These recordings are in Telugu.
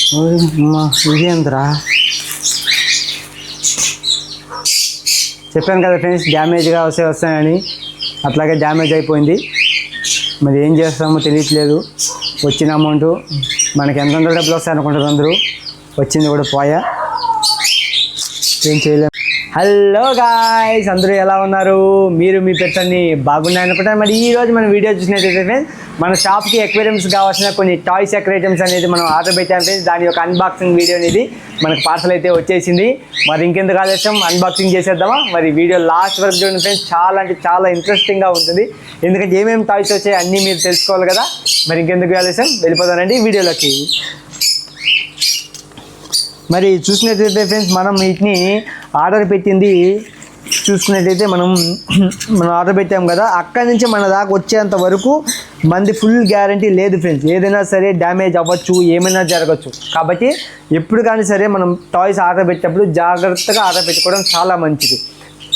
ఇదేంద్రా చెప్పాను కదా ఫ్రెండ్స్, డ్యామేజ్గా వస్తాయని. అట్లాగే డ్యామేజ్ అయిపోయింది. మరి ఏం చేస్తామో తెలియట్లేదు. వచ్చిన అమౌంట్ మనకి ఎంత డబ్బులు వస్తాయి అనుకుంటారు అందరూ, వచ్చింది కూడా పోయా, ఏం చేయలేము. హలో గాయ్స్, అందరూ ఎలా ఉన్నారు? మీరు మీ పెట్టండి బాగున్నాయి అనుకుంటారు. మరి ఈరోజు మనం వీడియో చూసినట్టయితే ఫ్రెండ్స్, మన షాప్కి ఎక్వేరియంస్ కావాల్సిన కొన్ని టాయ్స్ ఎక్వేరియంస్ అనేది మనం ఆర్డర్ పెట్టాం ఫ్రెండ్స్. దాని యొక్క అన్బాక్సింగ్ వీడియో అనేది మనకు పార్సల్ అయితే వచ్చేసింది. మరి ఇంకెందుకు ఆలస్యం, అన్బాక్సింగ్ చేసేద్దామా? మరి వీడియో లాస్ట్ వరకు చూడండి ఫ్రెండ్స్, చాలా అంటే చాలా ఇంట్రెస్టింగ్గా ఉంటుంది. ఎందుకంటే ఏమేమి టాయ్స్ వచ్చాయి అన్నీ మీరు తెలుసుకోవాలి కదా. మరి ఇంకెందుకు ఆలస్యం, వెళ్ళిపోతానండి వీడియోలోకి. మరి చూసినట్టయితే ఫ్రెండ్స్, మనం వీటిని ఆర్డర్ పెట్టింది చూసుకున్నట్టయితే మనం ఆర్డర్ పెట్టాం కదా, అక్కడి నుంచి మన దాకా వచ్చేంత వరకు మనది ఫుల్ గ్యారంటీ లేదు ఫ్రెండ్స్. ఏదైనా సరే డ్యామేజ్ అవ్వచ్చు, ఏమైనా జరగచ్చు. కాబట్టి ఎప్పుడు కానీ సరే మనం టాయ్స్ ఆర్డర్ పెట్టేటప్పుడు జాగ్రత్తగా ఆర్డర్ పెట్టుకోవడం చాలా మంచిది,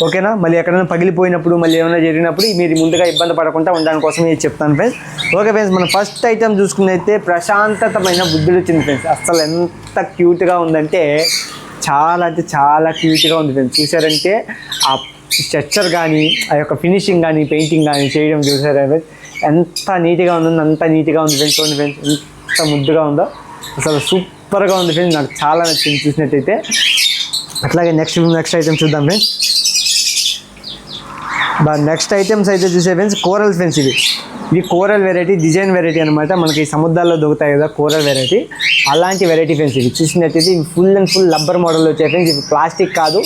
ఓకేనా? మళ్ళీ ఎక్కడైనా పగిలిపోయినప్పుడు, మళ్ళీ ఏమైనా జరిగినప్పుడు మీరు ముందుగా ఇబ్బంది పడకుండా ఉండడానికి కోసం నేను చెప్తాను ఫ్రెండ్స్. ఓకే ఫ్రెండ్స్, మనం ఫస్ట్ ఐటమ్ చూసుకున్నైతే ప్రశాంతతమైన బుద్ధుడు వచ్చింది ఫ్రెండ్స్. అసలు ఎంత క్యూట్గా ఉందంటే చాలా అంటే చాలా క్యూట్గా ఉంది ఫ్రెండ్స్. చూసారంటే ఆ స్ట్రక్చర్ కానీ, ఆ యొక్క ఫినిషింగ్ కానీ, పెయింటింగ్ కానీ చేయడం చూసారా ఫ్రెండ్స్, ఎంత నీట్గా ఉందో అంత నీట్గా ఉంది ఫ్రెండ్స్. చూడండి ఫ్రెండ్స్, ఎంత ముద్దుగా ఉందో, అసలు సూపర్గా ఉంది ఫ్రెండ్స్. నాకు చాలా నచ్చింది చూసినట్టయితే. అట్లాగే నెక్స్ట్ ఐటమ్ చూద్దాం ఫ్రెండ్స్. నెక్స్ట్ ఐటమ్స్ అయితే చూసే ఫ్రెండ్స్, కోరల్ ఫ్రెండ్స్. ఇవి కోరల్ వెరైటీ, డిజైన్ వెరైటీ అనమాట. మనకి సముద్రాల్లో దొరుకుతాయి కదా కోరల్ వెరైటీ, అలాంటి వెరైటీ ఫ్రెండ్స్. ఇవి చూసినట్టయితే ఇవి full and full rubber model వచ్చాయి ఫ్రెండ్స్. ఇవి ప్లాస్టిక్ కాదు,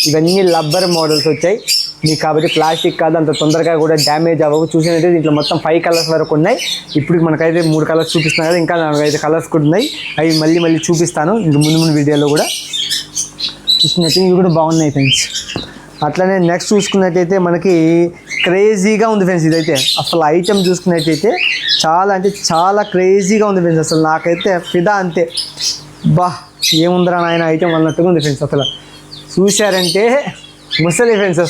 ఇవన్నీ రబ్బర్ మోడల్స్ వచ్చాయి మీకు. కాబట్టి ప్లాస్టిక్ కాదు, అంత తొందరగా కూడా డ్యామేజ్ అవ్వవు. చూసినట్టయితే దీంట్లో మొత్తం 5 కలర్స్ వరకు ఉన్నాయి. ఇప్పుడు మనకైతే 3 కలర్స్ చూపిస్తున్నాను కదా, ఇంకా 4-5 కలర్స్ కూడా ఉన్నాయి. అవి మళ్ళీ చూపిస్తాను ఇంక ముందు వీడియోలో కూడా. చూసినట్టయితే ఇవి కూడా బాగున్నాయి ఫ్రెండ్స్. అట్లనే నెక్స్ట్ చూసుకున్నట్టయితే మనకి క్రేజీగా ఉంది ఫ్రెండ్స్. ఇదైతే అసలు ఐటమ్ చూసుకున్నట్టయితే చాలా అంటే చాలా క్రేజీగా ఉంది ఫ్రెండ్స్. అసలు నాకైతే ఫిదా అంతే. ఏముందిరా నాయన ఐటమ్ అన్నట్టుగా ఉంది ఫ్రెండ్స్. అసలు చూశారంటే ముసలి ఫ్రెండ్స్.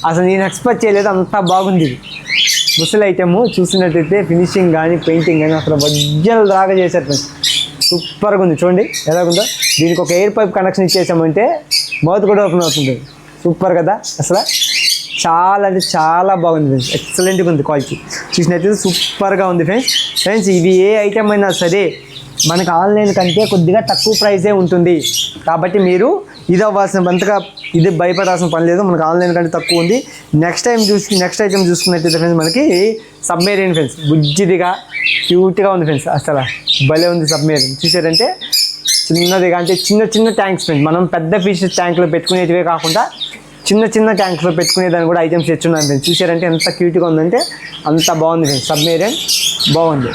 అసలు నేను ఎక్స్పెక్ట్ చేయలేదు, అంతా బాగుంది ముసలి ఐటమ్. చూసినట్టయితే ఫినిషింగ్ కానీ, పెయింటింగ్ కానీ అసలు వజ్జలు దాకా చేశారు ఫ్రెండ్స్. సూపర్గా ఉంది. చూడండి ఎలాగుందో. దీనికి ఒక ఎయిర్ పైప్ కనెక్షన్ ఇచ్చేసామంటే మౌత్ కూడా ఓపెన్ అవుతుంది. సూపర్ కదా, అసలు చాలా అంటే చాలా బాగుంది ఫ్రెండ్స్. ఎక్సలెంట్గా ఉంది క్వాలిటీ. చూసినట్టయితే సూపర్గా ఉంది ఫ్రెండ్స్. ఇవి ఏ ఐటమ్ అయినా సరే మనకు ఆన్లైన్ కంటే కొద్దిగా తక్కువ ప్రైజే ఉంటుంది. కాబట్టి మీరు ఇది అవ్వాల్సినంతగా ఇది భయపడాల్సిన పని లేదు, మనకు ఆన్లైన్ కంటే తక్కువ ఉంది. నెక్స్ట్ ఐటమ్ చూసుకున్నట్టయితే ఫ్రెండ్స్, మనకి సబ్మెరీన్ ఫ్రెండ్స్. బుజ్జిదిగా క్యూట్గా ఉంది ఫ్రెండ్స్. అసలు భలే ఉంది సబ్మెరీన్. చూసారంటే చిన్నదిగా, అంటే చిన్న ట్యాంక్స్ ఫ్రెండ్స్. మనం పెద్ద ఫిష్ ట్యాంక్లో పెట్టుకునేటివే కాకుండా చిన్న ట్యాంక్స్లో పెట్టుకునేదాన్ని కూడా ఐటమ్స్ తెచ్చున్నాను ఫ్రెండ్స్. చూసారంటే ఎంత క్యూట్గా ఉందంటే అంత బాగుంది ఫ్రెండ్స్. సబ్మెరీన్ బాగుంది,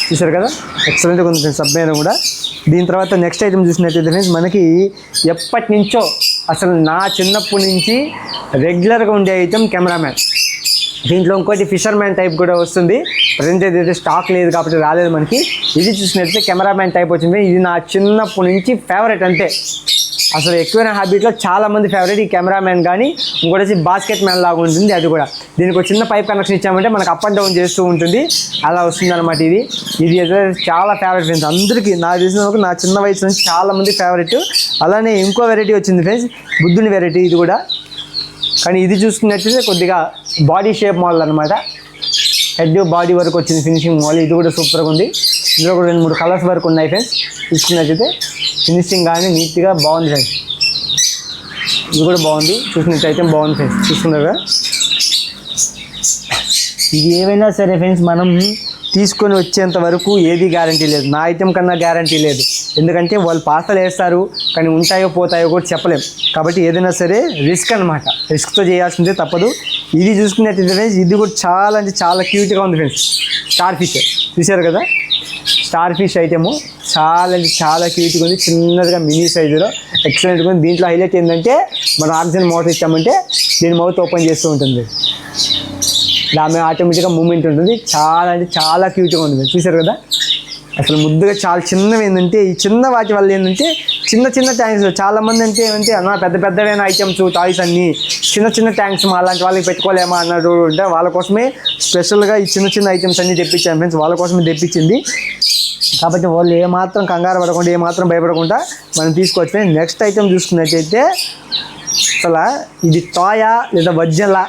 చూసారు కదా, ఎక్సలెంట్గా ఉంది ఫ్రెండ్స్ సబ్మెరీన్ కూడా. దీని తర్వాత నెక్స్ట్ ఐటమ్ చూసినట్టయితే ఫ్రెండ్స్, మనకి ఎప్పటి నుంచో అసలు నా చిన్నప్పటి నుంచి రెగ్యులర్గా ఉండే ఐటమ్ కెమెరామ్యాన్. దీంట్లో ఇంకోటి ఫిషర్మ్యాన్ టైప్ కూడా వస్తుంది. ప్రజెంట్ అయితే స్టాక్ లేదు కాబట్టి రాలేదు మనకి. ఇది చూసినట్లయితే కెమెరామ్యాన్ టైప్ వచ్చింది. ఇది నా చిన్నప్పటి నుంచి ఫేవరెట్ అంతే. అసలు ఎక్కువైన హ్యాబిట్లో చాలామంది ఫేవరెట్ ఈ కెమెరామ్యాన్. కానీ ఇంకోటి వచ్చి బాస్కెట్ మ్యాన్ లాగా ఉంటుంది అది కూడా. దీనికి ఒక చిన్న పైప్ కనెక్షన్ ఇచ్చామంటే మనకు అప్ అండ్ డౌన్ చేస్తూ ఉంటుంది, అలా వస్తుంది అనమాట. ఇది అయితే చాలా ఫేవరెట్ ఫ్రెండ్స్ అందరికీ. నాకు తెలిసిన వరకు నా చిన్న వయసు నుంచి చాలామంది ఫేవరెట్. అలానే ఇంకో వెరైటీ వచ్చింది ఫ్రెండ్స్, బుద్ధుని వెరైటీ. ఇది కూడా కానీ ఇది చూసుకున్నట్లయితే కొద్దిగా బాడీ షేప్ మోడల్ అనమాట. హెడ్ బాడీ వరకు వచ్చింది ఫినిషింగ్ మోడల్. ఇది కూడా సూపర్గా ఉంది. ఇందులో కూడా 2-3 కలర్స్ వరకు ఉన్నాయి ఫ్రెండ్స్. చూసుకున్నట్లయితే ఫినిషింగ్ కానీ నీట్గా బాగుంది ఫ్రెండ్స్. ఇది కూడా బాగుంది, చూసినట్టయితే బాగుంది ఫ్రెండ్స్. చూసుకున్నారా, ఇది ఏమైనా సరే ఫ్రెండ్స్ మనం తీసుకొని వచ్చేంత వరకు ఏది గ్యారంటీ లేదు. నా ఐటెం కన్నా గ్యారంటీ లేదు, ఎందుకంటే వాళ్ళు పార్సల్ వేస్తారు కానీ ఉంటాయో పోతాయో కూడా చెప్పలేము. కాబట్టి ఏదైనా సరే రిస్క్ అనమాట, రిస్క్తో చేయాల్సిందే తప్పదు. ఇది చూసుకున్నట్టయితే ఫ్రెండ్స్, ఇది కూడా చాలా అంటే చాలా క్యూట్గా ఉంది ఫ్రెండ్స్. స్టార్ ఫిష్ చూశారు కదా, స్టార్ ఫిష్ ఐటెము చాలా అంటే చాలా క్యూట్గా ఉంది. చిన్నదిగా మినీ సైజులో ఎక్సలెంట్గా ఉంది. దీంట్లో హైలైట్ ఏంటంటే మనం ఆక్సిజన్ మోటార్ ఇచ్చామంటే దీని మౌత్ ఓపెన్ చేస్తూ ఉంటుంది, దాని ఆటోమేటిక్గా మూమెంట్ ఉంటుంది. చాలా అంటే చాలా క్యూట్గా ఉంటుంది. చూశారు కదా, అసలు ముద్దుగా చాలా చిన్నవి. ఏంటంటే ఈ చిన్న వాటి వల్ల ఏంటంటే చిన్న ట్యాంక్స్ చాలామంది ఏమంటే అన్న పెద్దవైన ఐటమ్స్ టాయ్స్ అన్నీ చిన్న ట్యాంక్స్ అలాంటి వాళ్ళకి పెట్టుకోలేమా అన్నట్టు ఉంటే వాళ్ళ కోసమే స్పెషల్గా ఈ చిన్న ఐటమ్స్ అన్నీ తెప్పించాను ఫ్రెండ్స్. వాళ్ళ కోసమే తెప్పించింది. కాబట్టి వాళ్ళు ఏమాత్రం కంగారు పడకుండా ఏమాత్రం భయపడకుండా మనం తీసుకోవచ్చు. నెక్స్ట్ ఐటెం చూసుకున్నట్టయితే అసలు ఇది టాయా లేదా వజ్జలా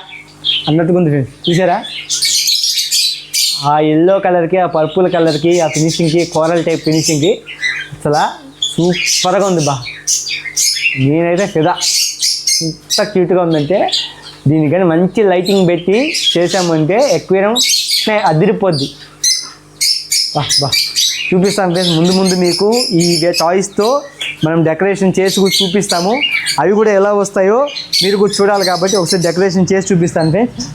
అన్నట్టుగా ఉంది ఫ్రెండ్స్. చూసారా ఆ ఎల్లో కలర్కి, ఆ పర్పుల్ కలర్కి, ఆ ఫినిషింగ్కి, కోరల్ టైప్ ఫినిషింగ్కి అసలు సూపర్గా ఉంది బా. నేనైతే ఫిదా. ఎంత క్యూట్గా ఉందంటే దీనికని మంచి లైటింగ్ పెట్టి చేసామంటే ఎక్వేరియం అదిరిపోద్ది. బా చూపిస్తాను ఫ్రెండ్స్. ముందు మీకు ఈ టాయ్స్తో మనం డెకరేషన్ చేసి కూడా చూపిస్తాము. అవి కూడా ఎలా వస్తాయో మీరు కూడా చూడాలి కాబట్టి ఒకసారి డెకరేషన్ చేసి చూపిస్తాను ఫ్రెండ్స్.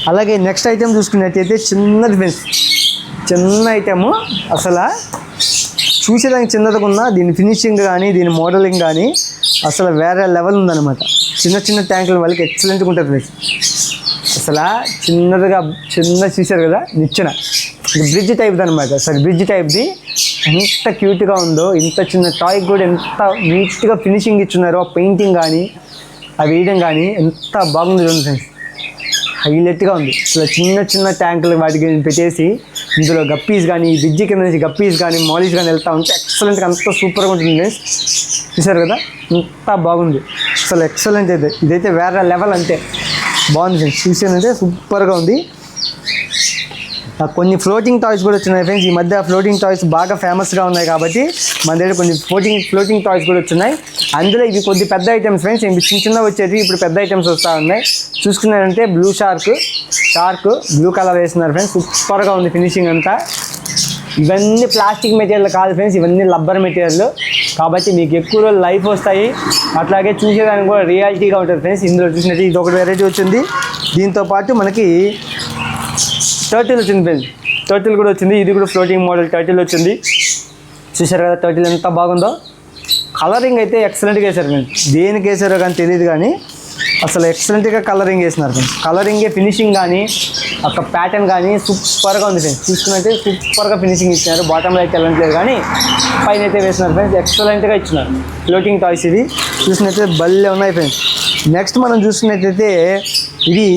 అలాగే నెక్స్ట్ ఐటెం చూసుకున్నట్టయితే చిన్నది ఫ్రెండ్స్. చిన్న ఐటెము అసలు చూసేదానికి చిన్నదిగా ఉన్నా దీని ఫినిషింగ్ కానీ దీని మోడలింగ్ కానీ అసలు వేరే లెవెల్ ఉందన్నమాట. చిన్న ట్యాంకుల వాళ్ళకి ఎక్సలెంట్గా ఉంటుంది ఫ్రెండ్స్. అసలు చిన్న చూసారు కదా నిచ్చెన, బ్రిడ్జ్ టైప్ది అనమాట. అసలు బ్రిడ్జ్ టైప్ది ఎంత క్యూట్గా ఉందో. ఇంత చిన్న టాయ్ కూడా ఎంత నీట్గా ఫినిషింగ్ ఇచ్చున్నారో. పెయింటింగ్ కానీ ఆ వేయడం కానీ ఎంత బాగుంది చూడండి ఫ్రెండ్స్. హైలైట్గా ఉంది. అసలు చిన్న ట్యాంకులు వాటికి పెట్టేసి ఇందులో గప్పీస్ కానీ బ్రిడ్జి కింద నుంచి గప్పీస్ కానీ మాలిష్ కానీ వెళ్తూ ఉంటే ఎక్సలెంట్గా అంత సూపర్గా ఉంటుంది ఫ్రెండ్స్. చూసారు కదా ఎంత బాగుంది. అసలు ఎక్సలెంట్ అయితే ఇదైతే వేరే లెవెల్ అంతే బాగుంది ఫ్రెండ్స్. చూసానంటే సూపర్గా ఉంది. కొన్ని ఫ్లోటింగ్ టాయ్స్ కూడా వచ్చినాయి ఫ్రెండ్స్. ఈ మధ్య ఫ్లోటింగ్ టాయ్స్ బాగా ఫేమస్గా ఉన్నాయి కాబట్టి మన దగ్గర కొన్ని ఫ్లోటింగ్ టాయ్స్ కూడా వచ్చినాయి. అందులో ఇవి కొద్ది పెద్ద ఐటమ్స్ ఫ్రెండ్స్. ఇవి చిన్న వచ్చేది ఇప్పుడు పెద్ద ఐటమ్స్ వస్తూ ఉన్నాయి. చూసుకున్నారంటే బ్లూ షార్క్ బ్లూ కలర్ వేస్తున్నారు ఫ్రెండ్స్. సూపర్గా ఉంది ఫినిషింగ్ అంతా. ఇవన్నీ ప్లాస్టిక్ మెటీరియల్ కాదు ఫ్రెండ్స్, ఇవన్నీ రబ్బర్ మెటీరియల్ కాబట్టి మీకు ఎక్కువ రోజులు లైఫ్ వస్తాయి. అట్లాగే చూసేదానికి కూడా రియాలిటీగా ఉంటుంది ఫ్రెండ్స్. ఇందులో చూసినట్టు ఇది ఒకటి వెరైటీ వచ్చింది. దీంతోపాటు మనకి టర్టిల్ వచ్చింది ఫ్రెండ్స్. టర్టిల్ కూడా వచ్చింది. ఇది కూడా ఫ్లోటింగ్ మోడల్ టర్టిల్ వచ్చింది. చూసారు కదా టర్టిల్ ఎంత బాగుందో. కలరింగ్ అయితే ఎక్సలెంట్గా వేశారు ఫ్రెండ్స్. దేనికి వేసారో కానీ తెలియదు కానీ అసలు ఎక్సలెంట్గా కలరింగ్ వేసినారు ఫ్రెండ్స్. కలరింగే ఫినిషింగ్ కానీ ఒక ప్యాటర్న్ కానీ సూపర్గా ఉంది ఫ్రెండ్స్. చూసుకున్నట్టే సూపర్గా ఫినిషింగ్ ఇచ్చినారు. బాటంలో అయితే వెళ్ళట్లేదు కానీ పైన అయితే వేసినారు ఫ్రెండ్స్. ఎక్సలెంట్గా ఇచ్చినారు ఫ్లోటింగ్ టాయ్స్. ఇవి చూసినట్టయితే భలే ఉన్నాయి ఫ్రెండ్స్. నెక్స్ట్ మనం చూసుకున్నట్టయితే ఇది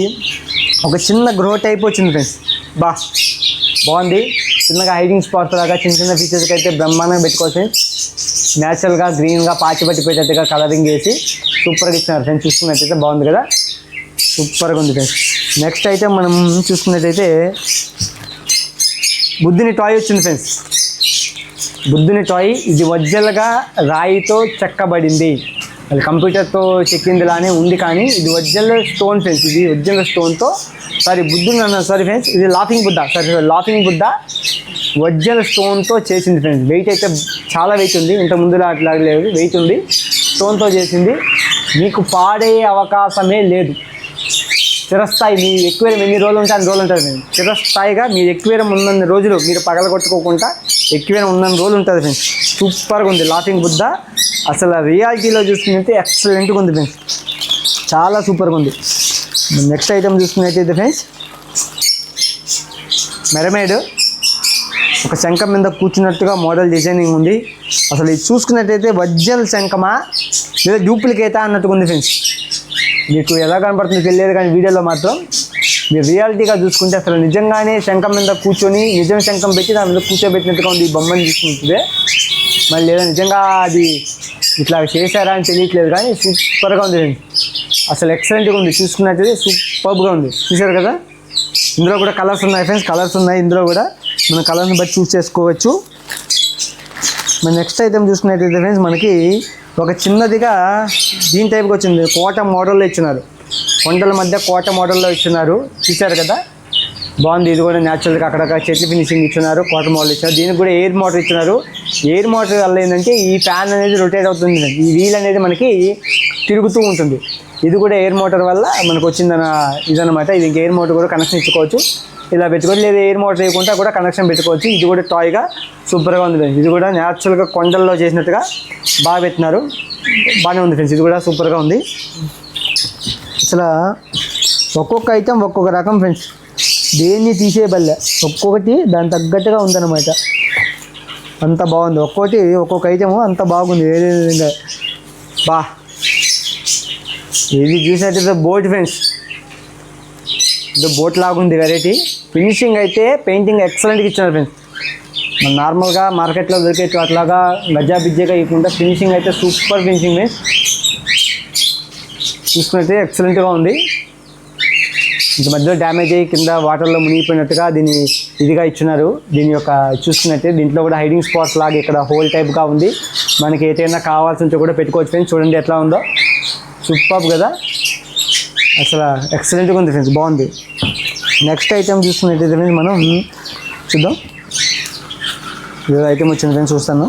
ఒక చిన్న గ్రో టైప్ వచ్చింది ఫ్రెండ్స్. బాగుంది. చిన్నగా హైడింగ్ స్పాట్స్ లాగా చిన్న ఫీచర్స్కి అయితే బ్రహ్మాండంగా పెట్టుకోవచ్చు ఫ్రెండ్స్. న్యాచురల్గా గ్రీన్గా పాచి పట్టి పెట్టేట్టుగా కలరింగ్ వేసి సూపర్గా ఇచ్చినారు ఫ్రెండ్స్. చూసుకున్నట్టయితే బాగుంది కదా, సూపర్గా ఉంది ఫ్రెండ్స్. నెక్స్ట్ అయితే మనం చూసుకున్నట్టయితే బుద్ధుని టాయ్ వచ్చింది ఫ్రెండ్స్. బుద్ధుని టాయ్ ఇది ఒరిజినల్గా రాయితో చెక్కబడింది. అది కంప్యూటర్తో చెక్కిందిలానే ఉంది కానీ ఇది ఒరిజినల్ స్టోన్ ఫ్రెండ్స్. ఇది ఒరిజినల్ స్టోన్తో బుద్ధుని అన్నాను ఫ్రెండ్స్. ఇది లాఫింగ్ బుద్ధ ఒరిజినల్ స్టోన్తో చేసింది ఫ్రెండ్స్. వెయిట్ అయితే చాలా వెయిట్ ఉంది. ఇంత ముందులో అట్లా లేదు, వెయిట్ ఉంది. స్టోన్తో చేసింది. మీకు పాడే అవకాశమే లేదు. చిరస్థాయి మీ ఎక్వేరియం ఎన్ని రోజులు ఉంటే అన్ని రోజులు ఉంటుంది ఫ్రెండ్స్. చిరస్థాయిగా మీ ఎక్వేరియం ఉన్నన్ని రోజులు మీరు పగలగొట్టుకోకుండా ఎక్వేరియం ఉన్నన్ని రోజులు ఉంటుంది ఫ్రెండ్స్. సూపర్గా ఉంది లాఫింగ్ బుద్ధ. అసలు రియాలిటీలో చూసుకున్నట్టే ఎక్సలెంట్గా ఉంది ఫ్రెండ్స్. చాలా సూపర్గా ఉంది. నెక్స్ట్ ఐటమ్ చూసుకున్నట్టయితే ఫ్రెండ్స్ మెరమేడ్ ఒక శంఖం మీద కూర్చున్నట్టుగా మోడల్ డిజైనింగ్ ఉంది. అసలు ఇది చూసుకున్నట్టయితే ఒరిజినల్ శంఖమా లేదా డూప్లికేటా అన్నట్టుగా ఉంది ఫ్రెండ్స్. మీకు ఎలా కనపడుతుంది తెలియదు కానీ వీడియోలో మాత్రం మీరు రియాలిటీగా చూసుకుంటే అసలు నిజంగానే శంఖం మీద కూర్చొని నిజం శంఖం పెట్టి దాని మీద కూర్చోబెట్టినట్టుగా ఉంది ఈ బొమ్మని చూసుకుంటుంది. మళ్ళీ లేదా నిజంగా అది ఇట్లా చేశారా అని తెలియట్లేదు కానీ సూపర్గా ఉంది ఫ్రెండ్స్. అసలు ఎక్సలెంట్గా ఉంది. చూసుకున్నట్టయితే సూపర్గా ఉంది. చూసారు కదా ఇందులో కూడా కలర్స్ ఉన్నాయి ఫ్రెండ్స్. కలర్స్ ఉన్నాయి ఇందులో కూడా. మన కలర్ని బట్టి చూస్ చేసుకోవచ్చు. మన నెక్స్ట్ ఐటమ్ చూసుకున్నట్టయితే ఫ్రెండ్స్ మనకి ఒక చిన్నదిగా దీని టైప్గా వచ్చింది. కోట మోడల్లో ఇచ్చినారు. కొండల మధ్య కోట మోడల్లో ఇచ్చినారు. చూసారు కదా బాగుంది. ఇది కూడా న్యాచురల్గా అక్కడక్కడ చెట్లు ఫినిషింగ్ ఇచ్చినారు. కోట మోడల్ ఇచ్చినారు. దీనికి కూడా ఎయిర్ మోటార్ ఇచ్చినారు. ఎయిర్ మోటార్ వల్ల ఏంటంటే ఈ ఫ్యాన్ అనేది రొటేట్ అవుతుంది. ఈ వీల్ అనేది మనకి తిరుగుతూ ఉంటుంది. ఇది కూడా ఎయిర్ మోటార్ వల్ల మనకు వచ్చిందన్న ఇదనమాట. ఇది ఇంకా ఎయిర్ మోటార్ కూడా కనెక్షన్ ఇచ్చుకోవచ్చు. ఇలా పెట్టుకోవచ్చు. లేదా ఎయిర్ మోటార్ వేయకుండా కూడా కనెక్షన్ పెట్టుకోవచ్చు. ఇది కూడా టాయ్గా సూపర్గా ఉంది ఫ్రెండ్స్. ఇది కూడా న్యాచురల్గా కొండల్లో చేసినట్టుగా బాగా పెట్టినారు. బాగానే ఉంది ఫ్రెండ్స్. ఇది కూడా సూపర్గా ఉంది. అసలు ఒక్కొక్క ఐటమ్ ఒక్కొక్క రకం ఫ్రెండ్స్. దేన్ని తీసేయబల్లే ఒక్కొక్కటి దాని తగ్గట్టుగా ఉందన్నమాట. అంత బాగుంది. ఒక్కొక్క ఐటము అంత బాగుంది. ఏ విధంగా ఇది చూసినట్టయితే బోట్ ఫ్రెండ్స్. ఇది బోట్ లాగుంది వెరైటీ. ఫినిషింగ్ అయితే పెయింటింగ్ ఎక్సలెంట్గా ఇచ్చినారు ఫ్రెండ్స్. మన నార్మల్గా మార్కెట్లో దొరికే అట్లాగా గజ్జా బిజ్జగా ఇవ్వకుండా ఫినిషింగ్ అయితే సూపర్ ఫినిషింగ్ ఫ్రెండ్స్. చూసుకున్నైతే ఎక్సలెంట్గా ఉంది. ఇంత మధ్యలో డ్యామేజ్ అయ్యి కింద వాటర్లో మునిగిపోయినట్టుగా దీన్ని ఇదిగా ఇచ్చినారు. దీని యొక్క చూసుకున్నట్టే దీంట్లో కూడా హైడింగ్ స్పాట్స్ లాగా ఇక్కడ హోల్ టైప్గా ఉంది. మనకి ఏదైనా కావాల్సి ఉంటే కూడా పెట్టుకోవచ్చు ఫ్రెండ్స్. చూడండి ఎట్లా ఉందో, సూపర్ కదా, అసలు ఎక్సలెంట్గా ఉంది ఫ్రెండ్స్, బాగుంది. నెక్స్ట్ ఐటెం చూసుకున్నట్టయితే ఫ్రెండ్స్ మనం చూద్దాం. ఏదో ఐటెం వచ్చింది ఫ్రెండ్స్, చూస్తాను.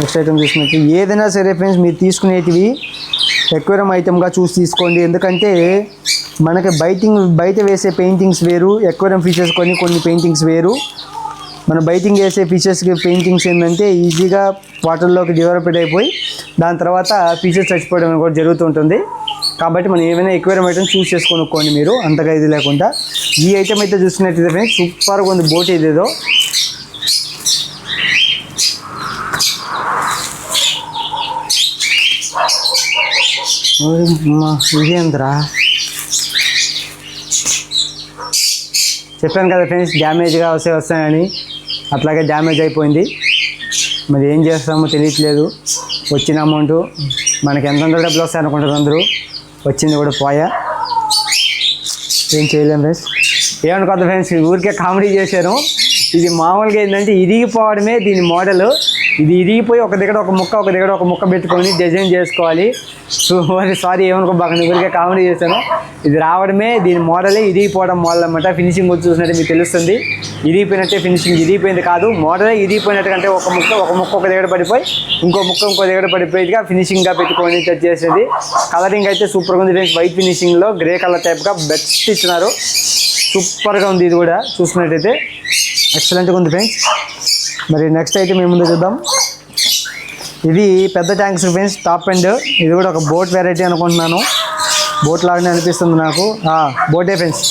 నెక్స్ట్ ఐటెం చూసుకున్నట్టు ఏదైనా సరే ఫ్రెండ్స్ మీరు తీసుకునేటివి ఎక్వేరియం ఐటెంగా చూసి తీసుకోండి. ఎందుకంటే మనకి బయట వేసే పెయింటింగ్స్ వేరు, ఎక్వేరియం ఫీచర్స్ కొన్ని పెయింటింగ్స్ వేరు. మన బయటింగ్ వేసే ఫీచర్స్కి పెయింటింగ్స్ ఏంటంటే ఈజీగా వాటర్లోకి డెవలప్డ్ అయిపోయి దాని తర్వాత ఫీచర్స్ చచ్చిపోవడం కూడా జరుగుతుంటుంది. కాబట్టి మనం ఏమైనా ఎక్వేరియం ఐటమ్ చూస్ చేసి కొనుక్కోండి మీరు, అంతగా ఇది లేకుండా. ఈ ఐటెం అయితే చూసుకున్నట్టయితే ఫ్రెండ్స్ సూపర్గా ఉంది. బోట్ ఇదేదో ఇదేంద్రా, చెప్పాను కదా ఫ్రెండ్స్ డ్యామేజ్గా వస్తాయని, అట్లాగే డ్యామేజ్ అయిపోయింది. మరి ఏం చేస్తామో తెలియట్లేదు. వచ్చిన అమౌంట్ మనకి ఎంత డబ్బులు వస్తాయి అనుకుంటారు అందరూ, వచ్చింది కూడా పోయా, ఏం చేయలేము ఫ్రెండ్స్. ఏమనుకోద్దు ఫ్రెండ్స్, ఊరికే కామెడీ చేశాను. ఇది మామూలుగా ఏంటంటే ఇరిగిపోవడమే దీని మోడల్. ఇది ఇరిగిపోయి ఒక దగ్గర ఒక ముక్క పెట్టుకొని డిజైన్ చేసుకోవాలి. సో సారీ ఏమనుకోబాకండి, ఊరికే కామెడీ చేశాను. ఇది రావడమే దీని మోడలే, ఇరిగిపోవడం మోడల్ అనమాట. ఫినిషింగ్ వచ్చి చూసినట్టు మీకు తెలుస్తుంది. ఇరిగిపోయినట్టే ఫినిషింగ్, ఇరిగిపోయింది కాదు, మోడలే ఇరిగిపోయినట్టుకంటే ఒక ముక్క ఒక దగ్గర పడిపోయి ఇంకో దగ్గర పడిపోయిగా ఫినిషింగ్గా పెట్టుకొని చేసేది. కలరింగ్ అయితే సూపర్గా ఉంది ఫ్రెండ్స్. వైట్ ఫినిషింగ్లో గ్రే కలర్ టైప్గా బెస్ట్ ఇచ్చినారు. సూపర్గా ఉంది. ఇది కూడా చూసుకున్నట్టయితే ఎక్సలెంట్గా ఉంది ఫ్రెండ్స్. మరి నెక్స్ట్ అయితే మేము ముందు చూద్దాం. ఇది పెద్ద ట్యాంక్స్ ఫ్రెండ్స్, టాప్ ఎండ్. ఇది కూడా ఒక బోట్ వెరైటీ అనుకుంటున్నాను. బోట్ లాగానే అనిపిస్తుంది నాకు. బోటే ఫ్రెండ్స్,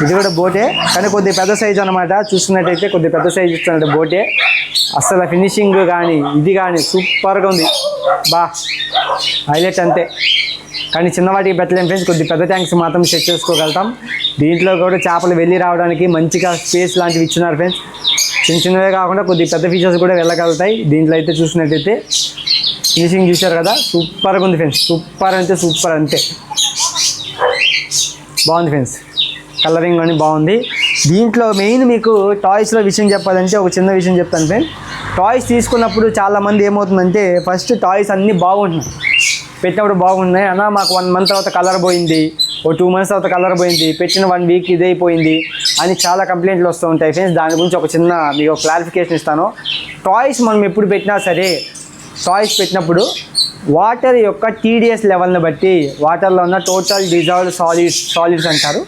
ఇది కూడా బోటే కానీ కొద్దిగా పెద్ద సైజు అనమాట. చూసుకున్నట్టయితే కొద్దిగా పెద్ద సైజు ఇస్తున్నాడు బోటే. అసలు ఫినిషింగ్ కానీ ఇది కానీ సూపర్గా ఉంది. హైలైట్ అంతే. కానీ చిన్నవాటికి పెట్టలేం ఫ్రెండ్స్, కొద్ది పెద్ద ట్యాంక్స్ మాత్రం సెట్ చేసుకోగలుగుతాం. దీంట్లో కూడా చేపలు వెళ్ళి రావడానికి మంచిగా స్పేస్ లాంటివి ఇచ్చినారు ఫ్రెండ్స్. చిన్నవే కాకుండా కొద్ది పెద్ద ఫీచర్స్ కూడా వెళ్ళగలుగుతాయి. దీంట్లో అయితే చూసినట్టయితే ఫినిషింగ్ చూశారు కదా, సూపర్గా ఉంది ఫ్రెండ్స్. సూపర్ అంటే సూపర్ అంతే, బాగుంది ఫ్రెండ్స్. కలరింగ్ అని బాగుంది. దీంట్లో మెయిన్ మీకు టాయ్స్లో విషయం చెప్పాలంటే ఒక చిన్న విషయం చెప్తాను ఫ్రెండ్స్. టాయ్స్ తీసుకున్నప్పుడు చాలామంది ఏమవుతుందంటే ఫస్ట్ టాయ్స్ అన్నీ బాగుంటున్నాయి, పెట్టినప్పుడు బాగున్నాయి అన్న, మాకు 1 month తర్వాత కలర్ పోయింది, 2 months తర్వాత కలర్ పోయింది, పెట్టిన 1 week ఇదైపోయింది అని చాలా కంప్లైంట్లు వస్తూ ఉంటాయి ఫ్రెండ్స్. దాని గురించి ఒక చిన్న మీకు క్లారిఫికేషన్ ఇస్తాను. టాయ్స్ మనం ఎప్పుడు పెట్టినా సరే, టాయ్స్ పెట్టినప్పుడు వాటర్ యొక్క TDS లెవెల్ని బట్టి, వాటర్లో ఉన్న టోటల్ డిజాల్వ్డ్ సాలిడ్స్ అంటారు,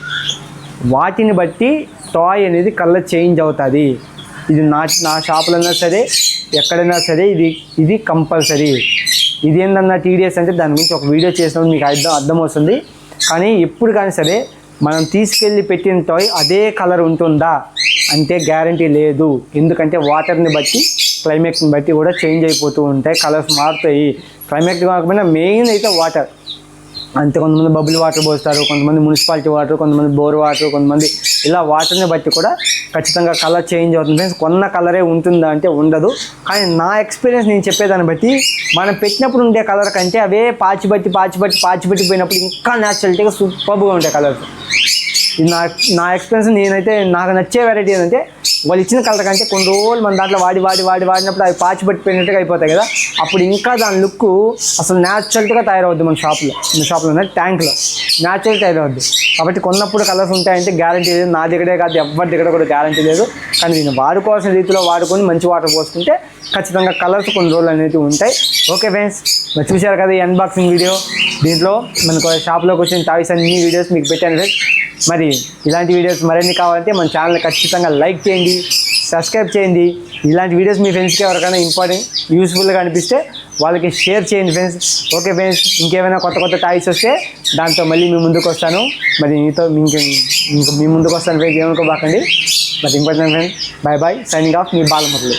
వాటిని బట్టి టాయ్ అనేది కలర్ చేంజ్ అవుతుంది. ఇది నా షాపులో అయినా సరే ఎక్కడైనా సరే ఇది కంపల్సరీ. ఇది ఏందన్నా TDS అంటే దాని గురించి ఒక వీడియో చేసినప్పుడు మీకు అర్థం వస్తుంది. కానీ ఎప్పుడు కానీ సరే మనం తీసుకెళ్ళి పెట్టిన టాయ్ అదే కలర్ ఉంటుందా అంటే గ్యారంటీ లేదు. ఎందుకంటే వాటర్ని బట్టి, క్లైమేట్ని బట్టి కూడా చేంజ్ అయిపోతూ ఉంటాయి, కలర్స్ మారుతాయి. క్లైమేట్ కాకపోయినా మెయిన్ అయితే వాటర్ అంతే. కొంతమంది బబుల్ వాటర్ పోస్తారు, కొంతమంది మున్సిపాలిటీ వాటర్, కొంతమంది బోర్ వాటర్, కొంతమంది ఇలా వాటర్ని బట్టి కూడా ఖచ్చితంగా కలర్ చేంజ్ అవుతుంది ఫ్రెండ్స్. కొన్న కలరే ఉంటుందా అంటే ఉండదు. కానీ నా ఎక్స్పీరియన్స్ నేను చెప్పేదాన్ని బట్టి మనం పెట్టినప్పుడు ఉండే కలర్ కంటే అవే పాచిపెట్టి పోయినప్పుడు ఇంకా న్యాచురల్టీగా సూపర్గా ఉంటాయి కలర్స్. ఇది నా ఎక్స్పీరియన్స్. నాకు నచ్చే వెరైటీ ఏంటంటే వాళ్ళు ఇచ్చిన కలర్ కంటే కొన్ని రోజులు మన దాంట్లో వాడినప్పుడు అవి పాచిపెట్టిపోయినట్టుగా అయిపోతాయి కదా, అప్పుడు ఇంకా దాని లుక్ అసలు న్యాచురల్గా తయారవుద్ది. మన షాప్లో ట్యాంక్లో న్యాచురల్ తయారవుద్ది. కాబట్టి కొన్నప్పుడు కలర్స్ ఉంటాయంటే గ్యారంటీ లేదు. నా దగ్గరే కాదు, ఎవరి దగ్గర కూడా గ్యారంటీ లేదు. కానీ దీన్ని వాడుకోవాల్సిన రీతిలో వాడుకొని మంచి వాటర్ పోసుకుంటే ఖచ్చితంగా కలర్స్ కొన్ని రోజులు అనేవి ఉంటాయి. ఓకే ఫ్రెండ్స్, మరి చూశారు కదా ఈ అన్బాక్సింగ్ వీడియో. దీంట్లో మనకు షాప్లోకి వచ్చిన టాయ్స్ అన్ని వీడియోస్ మీకు పెట్టాను ఫ్రెండ్స్. మరి ఇలాంటి వీడియోస్ మరిన్ని కావాలంటే మన ఛానల్ ఖచ్చితంగా లైక్ చేయండి, సబ్స్క్రైబ్ చేయండి. ఇలాంటి వీడియోస్ మీ ఫ్రెండ్స్కి ఎవరికైనా ఇంపార్టెంట్ యూస్ఫుల్గా అనిపిస్తే వాళ్ళకి షేర్ చేయండి ఫ్రెండ్స్. ఓకే ఫ్రెండ్స్, ఇంకేమైనా కొత్త టాయ్స్ వస్తే దాంతో మళ్ళీ మీ ముందుకు వస్తాను. మరి మీ ముందుకు వస్తాను ఫ్రెండ్స్, ఏమనుకోబాకండి. మరి important friends, bye signing off మీ బాలమురళి.